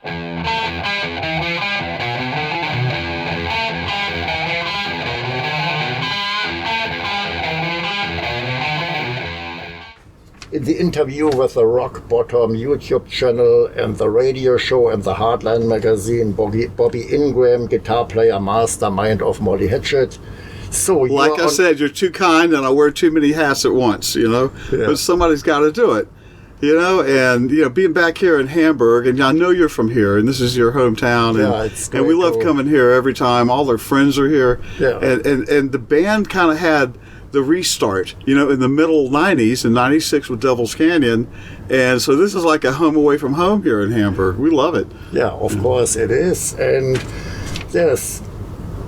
In the interview with the Rock Bottom YouTube channel and the radio show and the HARDLINE magazine, Bobby Ingram, guitar player, mastermind of Molly Hatchet. So like I said, you're too kind and I wear too many hats at once, Yeah. But somebody's got to do it, and, being back here in Hamburg, and I know you're from here, and this is your hometown, and we love coming here every time. All their friends are here, and the band kind of had the restart, in the middle 90s, in 96 with Devil's Canyon. And so this is like a home away from home here in Hamburg. We love it. Yeah, of course it is. And yes,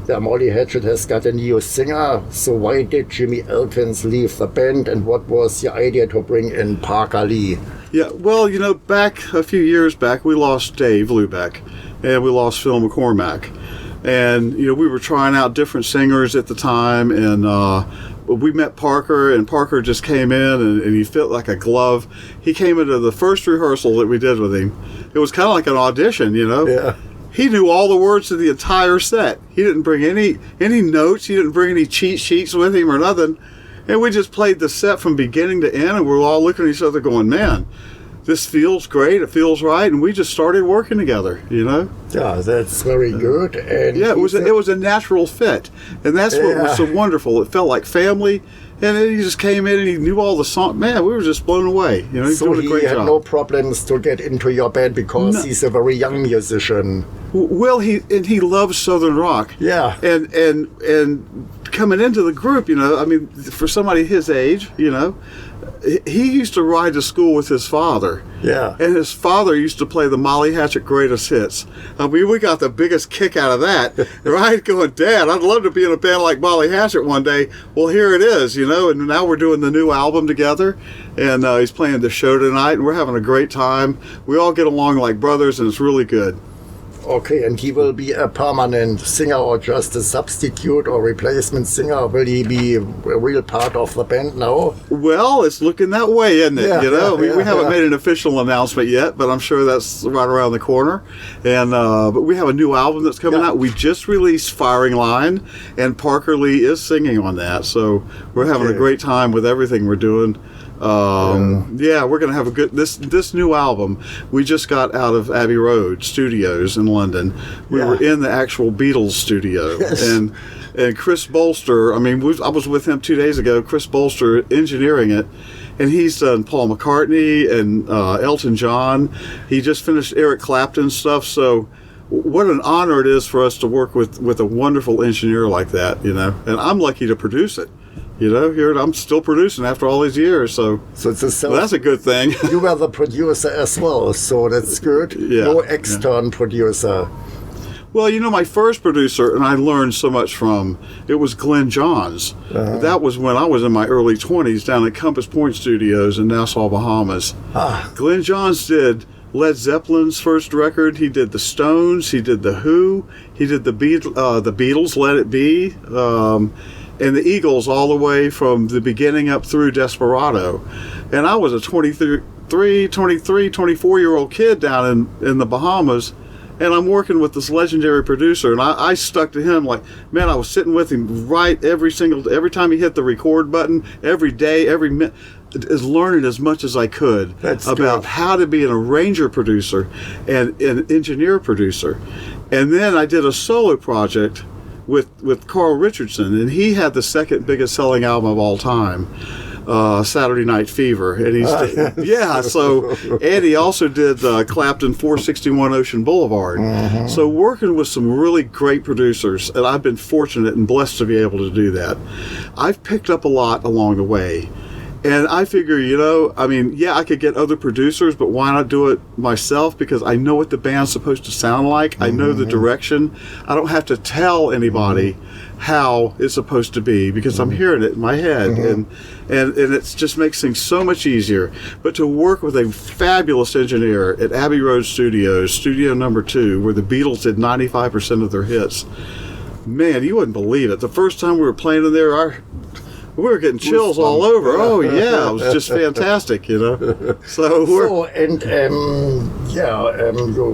Molly Hatchet has got a new singer. So why did Jimmy Elkins leave the band, and what was the idea to bring in Parker Lee? Yeah, well, back a few years back, we lost Dave Lubeck and we lost Phil McCormack. And, we were trying out different singers at the time, and we met Parker, and Parker just came in, and he fit like a glove. He came into the first rehearsal that we did with him. It was kind of like an audition, Yeah. He knew all the words to the entire set. He didn't bring any notes. He didn't bring any cheat sheets with him or nothing. And we just played the set from beginning to end, and we were all looking at each other going, man, this feels great, it feels right, and we just started working together, Yeah, that's very good. And it was a natural fit, and that's what was so wonderful. It felt like family, and then he just came in and he knew all the songs. Man, we were just blown away. He's doing a great job. So he had no problems to get into your band because he's a very young musician. Well, he loves Southern rock. Yeah, and coming into the group, for somebody his age, he used to ride to school with his father. Yeah. And his father used to play the Molly Hatchet Greatest Hits. We got the biggest kick out of that, right? Going, Dad, I'd love to be in a band like Molly Hatchet one day. Well, here it is, and now we're doing the new album together, and he's playing the show tonight, and we're having a great time. We all get along like brothers, and it's really good. Okay, and he will be a permanent singer or just a substitute or replacement singer? Will he be a real part of the band now? Well, it's looking that way, isn't it? We haven't made an official announcement yet, but I'm sure that's right around the corner. And but we have a new album that's coming out. We just released Firing Line, and Parker Lee is singing on that. So we're having a great time with everything we're doing. We're gonna have a good this new album. We just got out of Abbey Road Studios in London. We were in the actual Beatles studio, and Chris Bolster. I was with him 2 days ago. Chris Bolster engineering it, and he's done Paul McCartney and Elton John. He just finished Eric Clapton stuff. So what an honor it is for us to work with a wonderful engineer like that. And I'm lucky to produce it. Here I'm still producing after all these years, so that's a good thing. You were the producer as well, so that's good. No external producer. Well, my first producer, and I learned so much from, it was Glenn Johns. That was when I was in my early 20s down at Compass Point Studios in Nassau, Bahamas. Glenn Johns did Led Zeppelin's first record. He did the Stones. He did the Who. He did the Beatles, Let It Be. And the Eagles all the way from the beginning up through Desperado. And I was a 24-year-old kid down in the Bahamas, and I'm working with this legendary producer, and I stuck to him like, man, I was sitting with him right every time he hit the record button, every day, every minute, is learning as much as I could about how to be an arranger producer and an engineer producer. And then I did a solo project with Carl Richardson, and he had the second biggest selling album of all time, Saturday Night Fever, and and he also did Clapton 461 Ocean Boulevard. So working with some really great producers, and I've been fortunate and blessed to be able to do that. I've picked up a lot along the way. And I figure, I could get other producers, but why not do it myself? Because I know what the band's supposed to sound like. I know the direction. I don't have to tell anybody how it's supposed to be because I'm hearing it in my head. And it just makes things so much easier. But to work with a fabulous engineer at Abbey Road Studios, Studio Number 2, where the Beatles did 95% of their hits, man, you wouldn't believe it. The first time we were playing in there, we were getting chills all over. Oh yeah, it was just fantastic, you know. So you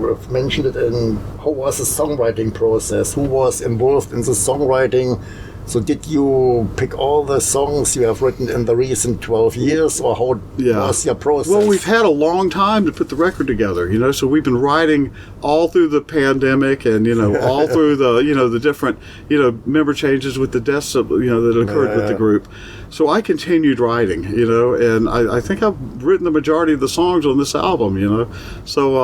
have mentioned it. And how was the songwriting process? Who was involved in the songwriting? So did you pick all the songs you have written in the recent 12 years, or how was your process? Well, we've had a long time to put the record together, you know, so we've been writing all through the pandemic and, you know, all through the, you know, the different, you know, member changes with the deaths, that occurred with the group. So I continued writing, you know, and I think I've written the majority of the songs on this album, you know. So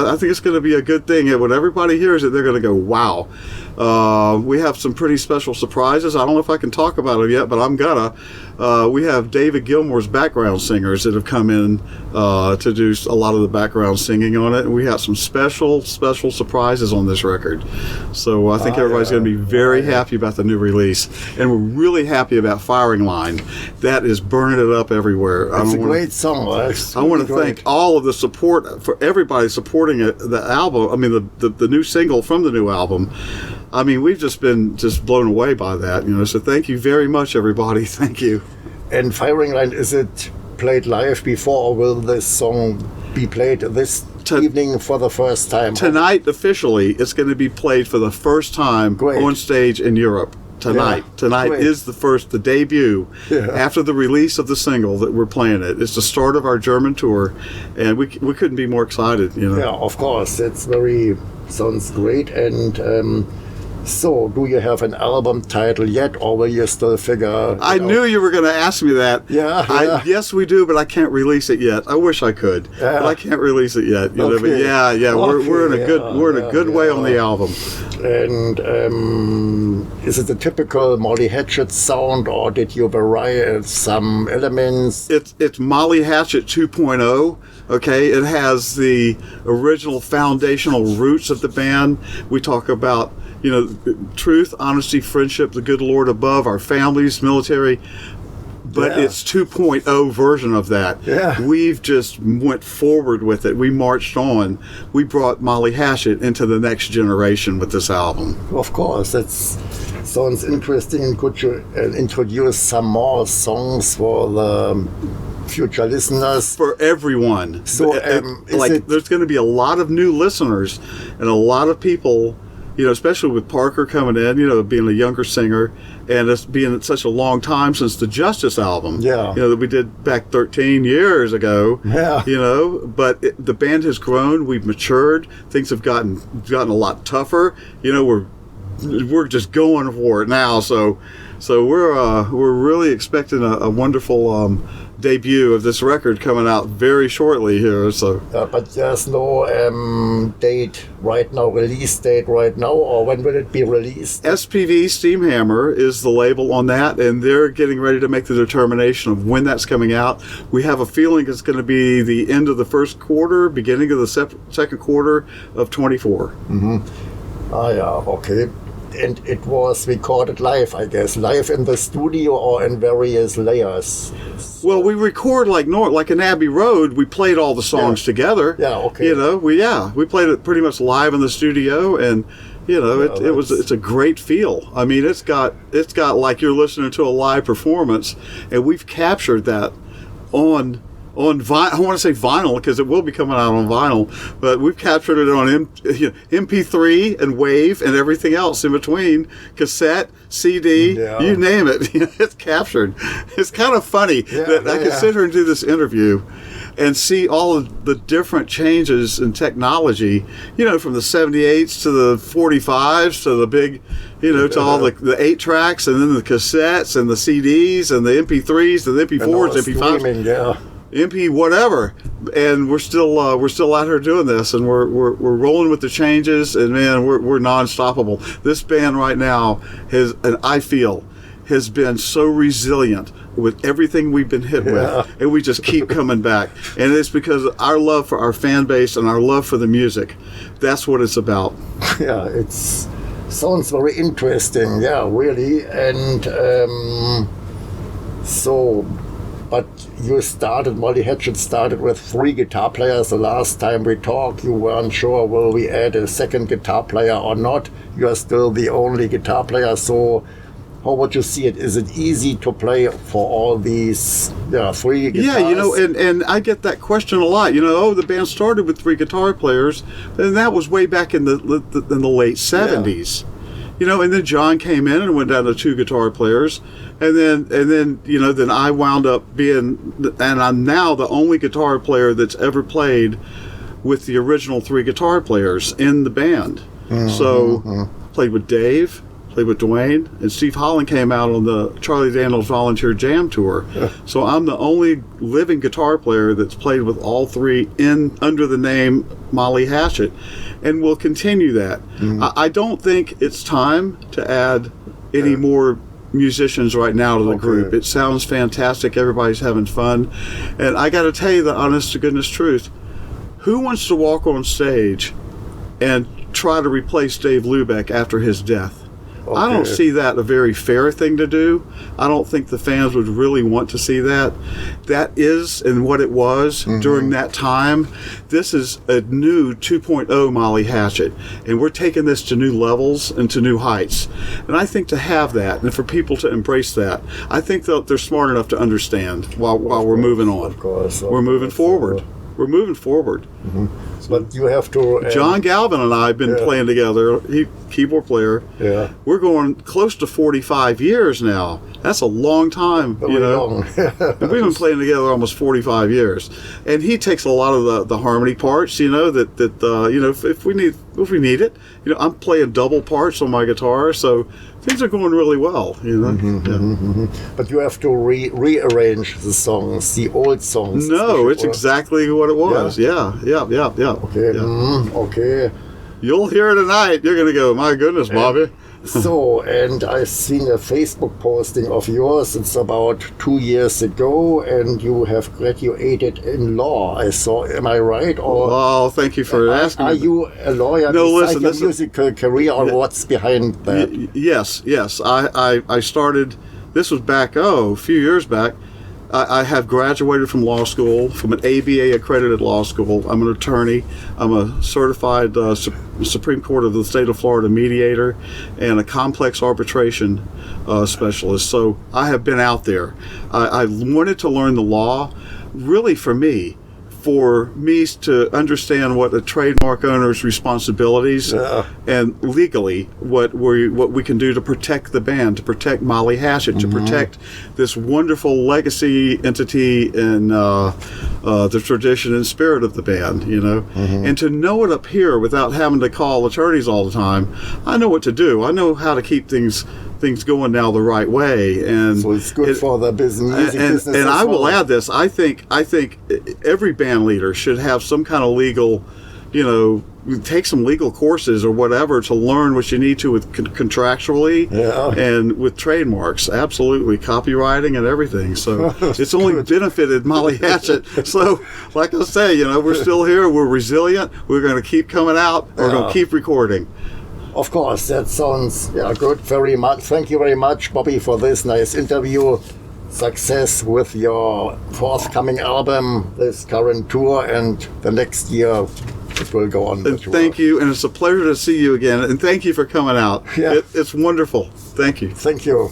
I think it's going to be a good thing. And when everybody hears it, they're going to go, wow. We have some pretty special surprises. I don't know if I can talk about them yet, but I'm gonna. We have David Gilmour's background singers that have come in to do a lot of the background singing on it. And we have some special surprises on this record. So I think everybody's going to be very happy about the new release. And we're really happy about Firing Line. That is burning it up everywhere. It's a great song. I want to thank all of the support for everybody supporting the album. I mean, the new single from the new album. I mean, we've just been blown away by that, you know. So thank you very much, everybody. Thank you. And Firing Line, is it played live before, or will this song be played this evening for the first time? Tonight, officially, it's going to be played for the first time on stage in Europe. Tonight. Yeah, tonight is the debut after the release of the single that we're playing it. It's the start of our German tour, and we couldn't be more excited, you know. Yeah, of course. Sounds great. And so, do you have an album title yet, or will you still figure I knew you were going to ask me that. Yeah. Yes, we do, but I can't release it yet. I wish I could, but I can't release it yet. You know, but we're in a good way on the album. And is it the typical Molly Hatchet sound, or did you vary some elements? It's Molly Hatchet 2.0. Okay, it has the original foundational roots of the band. We talk about, you know, truth, honesty, friendship, the good Lord above, our families, military. But it's 2.0 version of that. Yeah. We've just went forward with it. We marched on. We brought Molly Hatchet into the next generation with this album. Of course, that sounds interesting. Could you introduce some more songs for the future listeners? For everyone. So, there's going to be a lot of new listeners and a lot of people, you know, especially with Parker coming in, you know, being a younger singer, and it's being such a long time since the Justice album, you know, that we did back 13 years ago, you know, but the band has grown, we've matured, things have gotten a lot tougher, you know, we're just going for it now, so we're really expecting a wonderful debut of this record coming out very shortly here. So, but there's no date right now, release date right now, or when will it be released? SPV Steamhammer is the label on that, and they're getting ready to make the determination of when that's coming out. We have a feeling it's going to be the end of the first quarter, beginning of the second quarter of 24. Mm-hmm. Okay. And it was recorded live, I guess, live in the studio or in various layers. Well, we record like in Abbey Road. We played all the songs together. Yeah, okay. You know, we played it pretty much live in the studio, and you know, it's a great feel. I mean, it's got like you're listening to a live performance, and we've captured that on vinyl. I want to say vinyl because it will be coming out on vinyl, but we've captured it on MP3 and Wave and everything else in between, cassette, CD, you name it. It's captured. It's kind of funny that I can sit here and do this interview and see all of the different changes in technology, you know, from the 78s to the 45s to the big, you know, to all the 8 tracks, and then the cassettes and the CDs and the MP3s and the MP4s, MP5s. MP whatever, and we're still out here doing this, and we're rolling with the changes, and man, we're non-stoppable. This band right now has been so resilient with everything we've been hit with, and we just keep coming back, and it's because of our love for our fan base and our love for the music. That's what it's about. Yeah, sounds very interesting. Yeah, really, and But Molly Hatchet started with 3 guitar players. The last time we talked, you weren't sure, will we add a second guitar player or not? You are still the only guitar player. So how would you see it? Is it easy to play for all these 3 guitars? Yeah, and I get that question a lot. The band started with 3 guitar players, and that was way back in the late 70s. And then John came in and went down to 2 guitar players, and then I wound up being, and I'm now the only guitar player that's ever played with the original 3 guitar players in the band. So played with Dave, played with Dwayne, and Steve Holland came out on the Charlie Daniels Volunteer Jam Tour. So I'm the only living guitar player that's played with all 3 under the name Molly Hatchet, and we'll continue that. I don't think it's time to add any more musicians right now to the group. It sounds fantastic. Everybody's having fun. And I got to tell you the honest to goodness truth. Who wants to walk on stage and try to replace Dave Lubeck after his death? I don't see that a very fair thing to do. I don't think the fans would really want to see that. That is, and what it was during that time. This is a new 2.0 Molly Hatchet, and we're taking this to new levels and to new heights. And I think to have that, and for people to embrace that, I think that they're smart enough to understand while we're moving on. Of course. We're moving forward. We're moving forward. But you have to... John Galvin and I have been playing together. He keyboard player. Yeah. We're going close to 45 years now. That's a long time, Long. And we've been playing together almost 45 years. And he takes a lot of the harmony parts, if we need it. I'm playing double parts on my guitar, so things are going really well, But you have to rearrange the songs, the old songs. No, it's exactly what it was. Yeah. Okay. Okay. You'll hear it tonight. You're going to go, my goodness, Bobby. So, and I've seen a Facebook posting of yours. It's about 2 years ago, and you have graduated in law. I saw. Am I right? Oh, thank you for asking. Are you a lawyer? No, listen. Your musical career, or what's behind that? Yes. I started. This was back a few years back. I have graduated from law school, from an ABA accredited law school. I'm an attorney. I'm a certified Supreme Court of the State of Florida mediator and a complex arbitration specialist. So I have been out there. I wanted to learn the law, really for me to understand what a trademark owner's responsibilities and legally what we can do to protect the band, to protect Molly Hatchet, to protect this wonderful legacy entity and the tradition and spirit of the band, and to know it up here without having to call attorneys all the time. I know what to do. I know how to keep things going now the right way, and so it's good for the business. And I will add this: I think every band leader should have some kind of legal, take some legal courses or whatever to learn what you need to with contractually and with trademarks. Absolutely, copywriting and everything. So it's only benefited Molly Hatchet. So, like I say, we're still here. We're resilient. We're going to keep coming out. We're going to keep recording. Of course, that sounds good. Very much. Thank you very much, Bobby, for this nice interview. Success with your forthcoming album, this current tour, and the next year it will go on. And thank you, and it's a pleasure to see you again. And thank you for coming out. Yeah. It's wonderful. Thank you. Thank you.